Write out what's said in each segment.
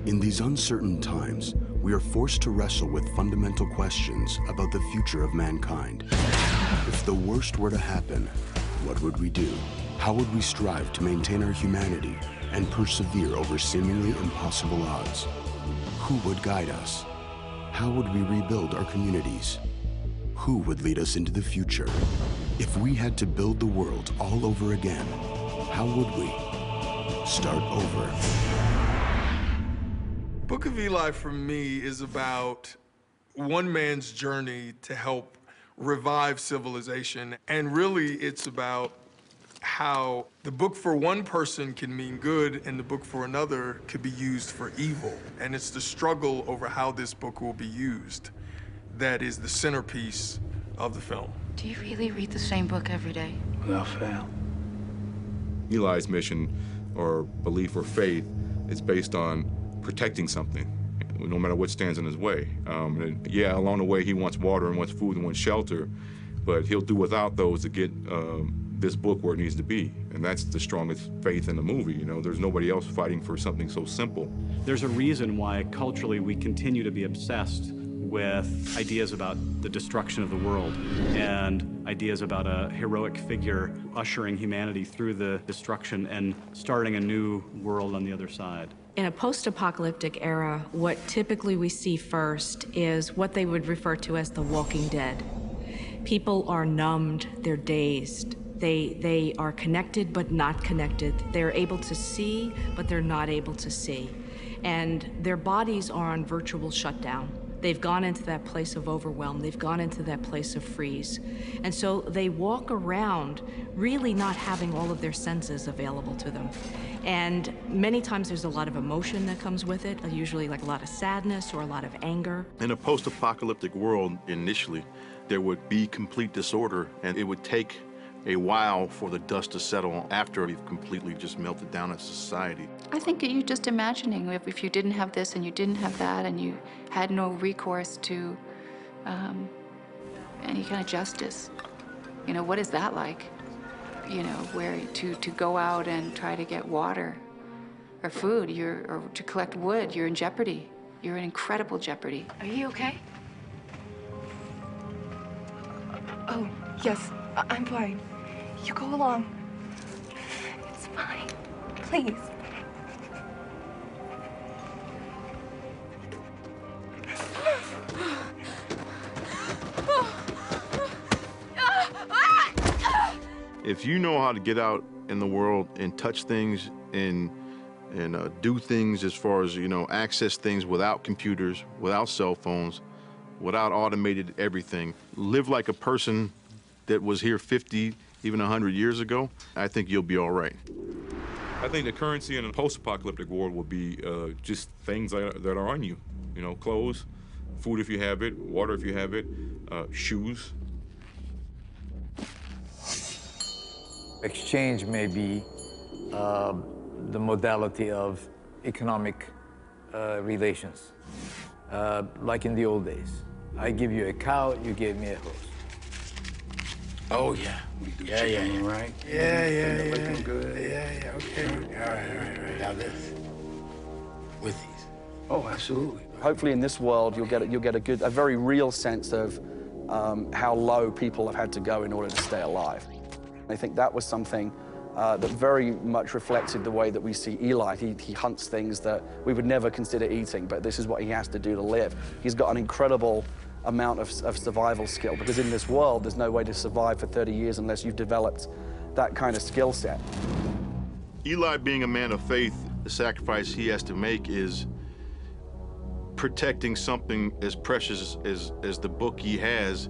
In these uncertain times, we are forced to wrestle with fundamental questions about the future of mankind. If the worst were to happen, what would we do? How would we strive to maintain our humanity and persevere over seemingly impossible odds? Who would guide us? How would we rebuild our communities? Who would lead us into the future? If we had to build the world all over again, how would we? Start over. Book of Eli, for me, is about one man's journey to help revive civilization. And really, it's about how the book for one person can mean good and the book for another could be used for evil. And it's the struggle over how this book will be used that is the centerpiece of the film. Do you really read the same book every day? Without fail. Eli's mission or belief or faith is based on protecting something, no matter what stands in his way. And yeah, along the way, he wants water and wants food and wants shelter, but he'll do without those to get this book where it needs to be. And that's the strongest faith in the movie. You know, there's nobody else fighting for something so simple. There's a reason why culturally we continue to be obsessed with ideas about the destruction of the world and ideas about a heroic figure ushering humanity through the destruction and starting a new world on the other side. In a post-apocalyptic era, what typically we see first is what they would refer to as the walking dead. People are numbed, they're dazed. They are connected but not connected. They're able to see, but they're not able to see. And their bodies are on virtual shutdown. They've gone into that place of overwhelm. They've gone into that place of freeze. And so they walk around really not having all of their senses available to them. And many times there's a lot of emotion that comes with it, usually like a lot of sadness or a lot of anger. In a post-apocalyptic world, initially, there would be complete disorder, and it would take a while for the dust to settle after we've completely just melted down as a society. I think you're just imagining if you didn't have this and you didn't have that and you had no recourse to any kind of justice. You know, what is that like? You know, where to go out and try to get water or food, or to collect wood, you're in jeopardy. You're in incredible jeopardy. Are you okay? Oh, yes, I'm fine. You go along. It's fine. Please. If you know how to get out in the world and touch things and do things as far as, you know, access things without computers, without cell phones, without automated everything, live like a person that was here 50, even 100 years ago, I think you'll be all right. I think the currency in a post-apocalyptic world will be just things that are on you. You know, clothes, food if you have it, water if you have it, shoes. Exchange may be the modality of economic relations, like in the old days. I give you a cow, you give me a horse. Oh, yeah. Yeah, right? Yeah. Looking good. Yeah, okay. All right. Now this. With these. Oh, absolutely. Hopefully in this world, you'll get a very real sense of how low people have had to go in order to stay alive. I think that was something that very much reflected the way that we see Eli. He hunts things that we would never consider eating, but this is what he has to do to live. He's got an incredible amount of survival skill, because in this world, there's no way to survive for 30 years unless you've developed that kind of skill set. Eli, being a man of faith, the sacrifice he has to make is protecting something as precious as the book he has.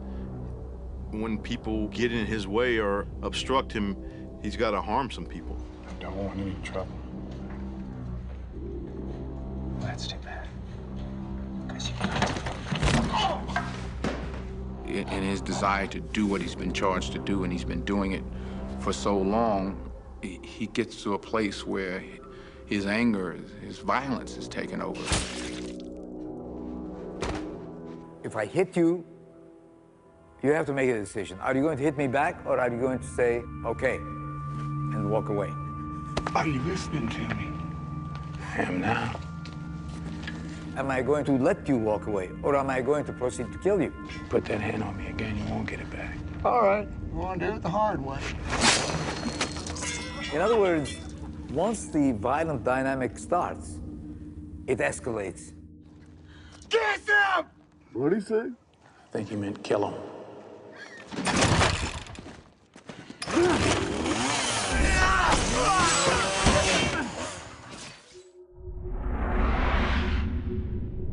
When people get in his way or obstruct him, he's got to harm some people. I don't want any trouble. Well, that's too bad. Because you in his desire to do what he's been charged to do, and he's been doing it for so long, he gets to a place where his anger, his violence is taken over. If I hit you, you have to make a decision. Are you going to hit me back, or are you going to say, okay, and walk away? Are you listening to me? I am now. Am I going to let you walk away, or am I going to proceed to kill you? Put that hand on me again, you won't get it back. All right, we're gonna do it the hard way. In other words, once the violent dynamic starts, it escalates. Get him! What'd he say? I think he meant kill him.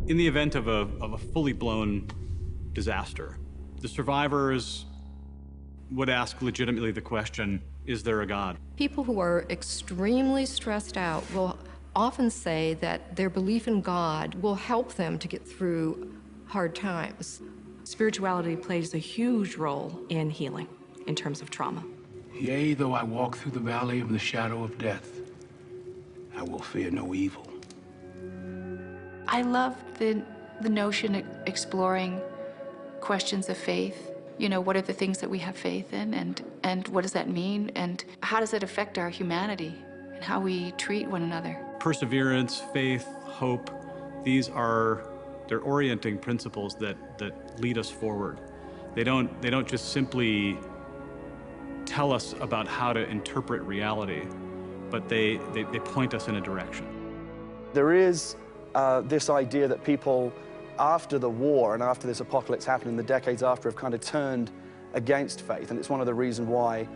In the event of a fully blown disaster, the survivors would ask legitimately the question, is there a God? People who are extremely stressed out will often say that their belief in God will help them to get through hard times. Spirituality plays a huge role in healing in terms of trauma. Yea, though I walk through the valley of the shadow of death, I will fear no evil. I love the notion of exploring questions of faith. You know, what are the things that we have faith in, and what does that mean, and how does it affect our humanity and how we treat one another? Perseverance, faith, hope, they're orienting principles that lead us forward. They don't just simply tell us about how to interpret reality, but they point us in a direction. There is this idea that people, after the war and after this apocalypse happened in the decades after, have kind of turned against faith. And it's one of the reasons why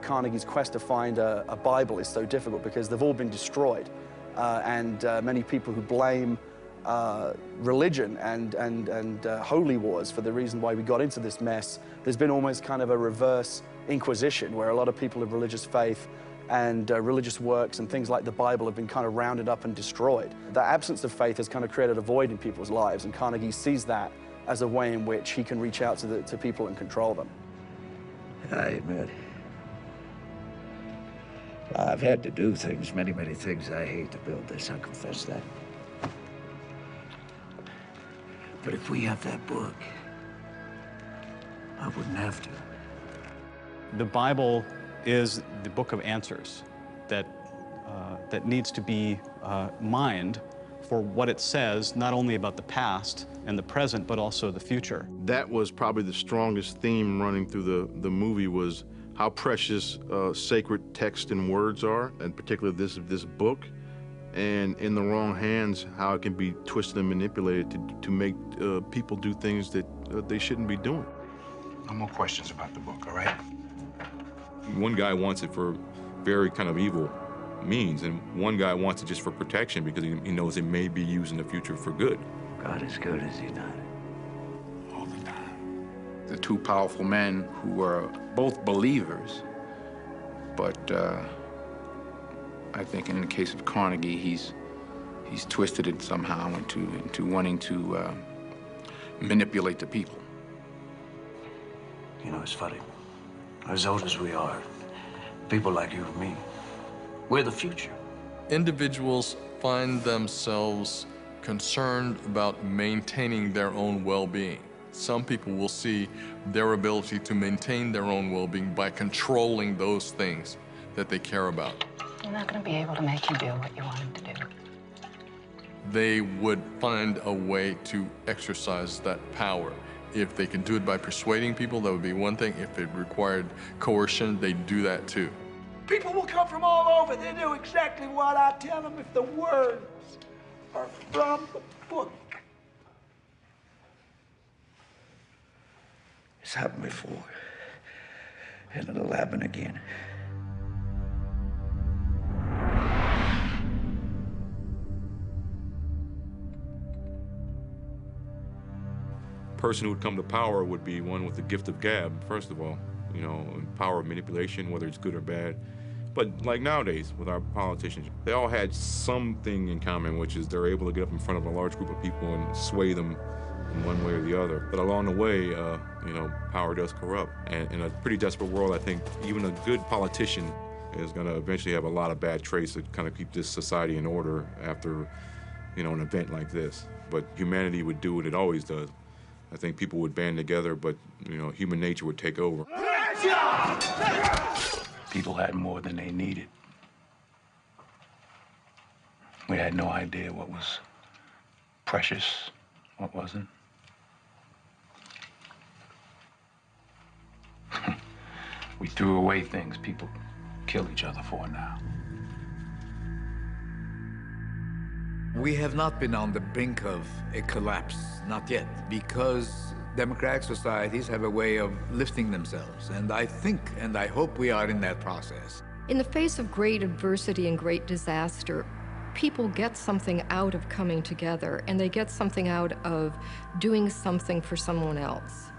Carnegie's quest to find a Bible is so difficult, because they've all been destroyed. And many people who blame religion and holy wars for the reason why we got into this mess, there's been almost kind of a reverse inquisition where a lot of people of religious faith and religious works and things like the Bible have been kind of rounded up and destroyed. The absence of faith has kind of created a void in people's lives, and Carnegie sees that as a way in which he can reach out to people and control them. I admit, I've had to do things, many things I hate to build this, I confess that. But if we have that book, I wouldn't have to. The Bible is the book of answers that needs to be mined for what it says, not only about the past and the present, but also the future. That was probably the strongest theme running through the movie, was how precious sacred text and words are, and particularly this book, and in the wrong hands, how it can be twisted and manipulated to make people do things that they shouldn't be doing. No more questions about the book, all right? One guy wants it for very kind of evil means, and one guy wants it just for protection because he knows it may be used in the future for good. God is good, is he not? All the time. The two powerful men who were both believers, but I think in the case of Carnegie, he's twisted it somehow into wanting to manipulate the people. You know, it's funny. As old as we are, people like you and me, we're the future. Individuals find themselves concerned about maintaining their own well-being. Some people will see their ability to maintain their own well-being by controlling those things that they care about. You're not going to be able to make him do what you want him to do. They would find a way to exercise that power. If they can do it by persuading people, that would be one thing. If it required coercion, they'd do that too. People will come from all over. They do exactly what I tell them if the words are from the book. It's happened before, and it'll happen again. Person who would come to power would be one with the gift of gab, first of all, you know, and power of manipulation, whether it's good or bad. But like nowadays with our politicians, they all had something in common, which is they're able to get up in front of a large group of people and sway them in one way or the other. But along the way, you know, power does corrupt. And in a pretty desperate world, I think even a good politician is going to eventually have a lot of bad traits that kind of keep this society in order after, you know, an event like this. But humanity would do what it always does. I think people would band together, but, you know, human nature would take over. People had more than they needed. We had no idea what was precious, what wasn't. We threw away things people kill each other for now. We have not been on the brink of a collapse, not yet, because democratic societies have a way of lifting themselves. And I think and I hope we are in that process. In the face of great adversity and great disaster, people get something out of coming together, and they get something out of doing something for someone else.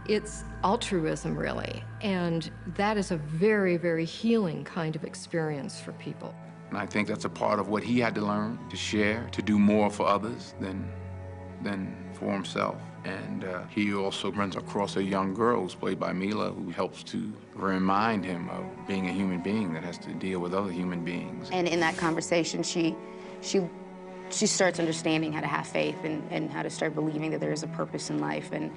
It's altruism, really, and that is a very, very healing kind of experience for people. And I think that's a part of what he had to learn, to share, to do more for others than for himself. And he also runs across a young girl who's played by Mila, who helps to remind him of being a human being that has to deal with other human beings. And in that conversation, she starts understanding how to have faith and how to start believing that there is a purpose in life and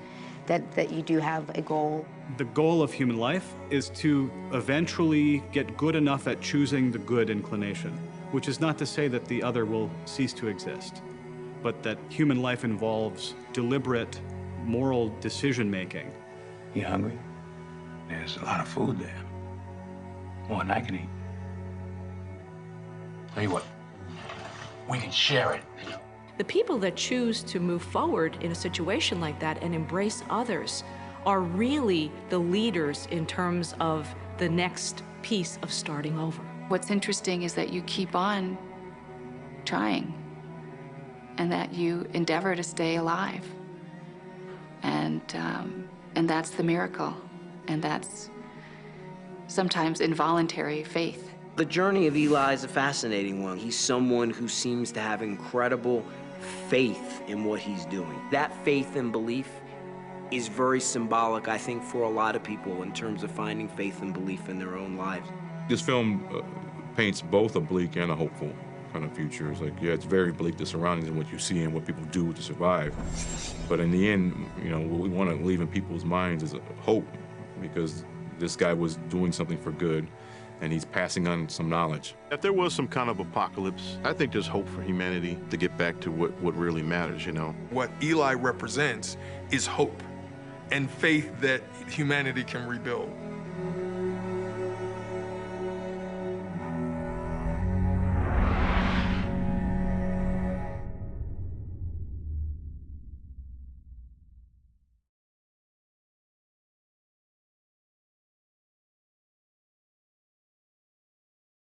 that you do have a goal. The goal of human life is to eventually get good enough at choosing the good inclination, which is not to say that the other will cease to exist, but that human life involves deliberate moral decision-making. You hungry? There's a lot of food there. More than I can eat. Tell you what, we can share it. The people that choose to move forward in a situation like that and embrace others are really the leaders in terms of the next piece of starting over. What's interesting is that you keep on trying and that you endeavor to stay alive. And that's the miracle. And that's sometimes involuntary faith. The journey of Eli is a fascinating one. He's someone who seems to have incredible faith in what he's doing. That faith and belief is very symbolic, I think, for a lot of people in terms of finding faith and belief in their own lives. This film paints both a bleak and a hopeful kind of future. It's like, yeah, it's very bleak, the surroundings and what you see and what people do to survive. But in the end, you know, what we want to leave in people's minds is hope, because this guy was doing something for good, and he's passing on some knowledge. If there was some kind of apocalypse, I think there's hope for humanity to get back to what really matters, you know? What Eli represents is hope and faith that humanity can rebuild.